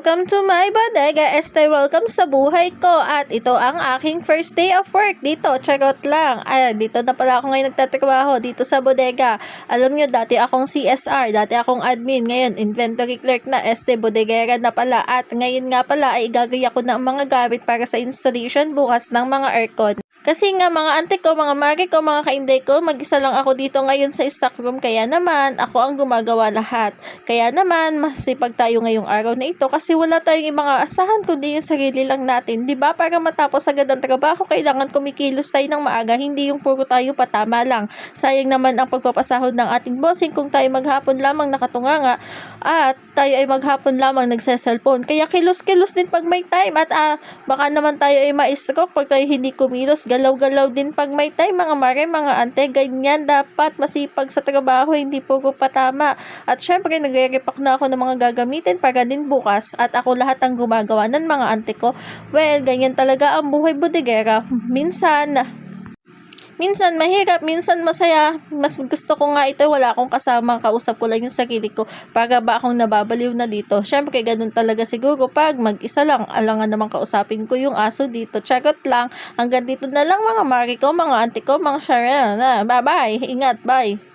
Welcome to my bodega, welcome sa buhay ko. At ito ang aking first day of work dito. Charot lang. Dito na pala ako ngayon nagtatrabaho dito sa bodega. Alam nyo, dati akong CSR, dati akong admin. Ngayon, inventory clerk na, bodegera na pala. At ngayon nga pala ay igagaya ko na ang mga gamit para sa installation bukas ng mga aircon. Kasi nga mga ante ko, mga mari ko, mga kainday ko, mag-isa lang ako dito ngayon sa stock room. Kaya naman, ako ang gumagawa lahat. Kaya naman, masipag tayo ngayong araw na ito kasi wala tayong ibang aasahan kundi yung sarili lang natin. Diba? Para matapos agad ang trabaho, kailangan kumikilos tayo ng maaga. Hindi yung puro tayo patama lang. Sayang naman ang pagpapasahod ng ating bossing kung tayo maghapon lamang nakatunganga at tayo ay maghapon lamang nagse-cellphone. Kaya kilos-kilos din pag may time at baka naman tayo ay ma-stroke pag tayo hindi kumilos. Galaw-galaw din pag may time, mga mare, mga ante. Ganyan dapat, masipag sa trabaho, hindi puro patama. At syempre, nagre-repack na ako ng mga gagamitin para din bukas at ako lahat ang gumagawa ng mga ante ko. Well, ganyan talaga ang buhay bodegera. Minsan mahirap, minsan masaya. Mas gusto ko nga ito, wala akong kasama, kausap ko lang yung sarili ko. Para ba akong nababaliw na dito? Syempre, ganun talaga siguro pag mag-isa lang. Alangan naman kausapin ko yung aso dito. Charot lang. Hanggang dito na lang mga mari ko, mga auntie ko, mga share. Bye-bye. Ingat, bye.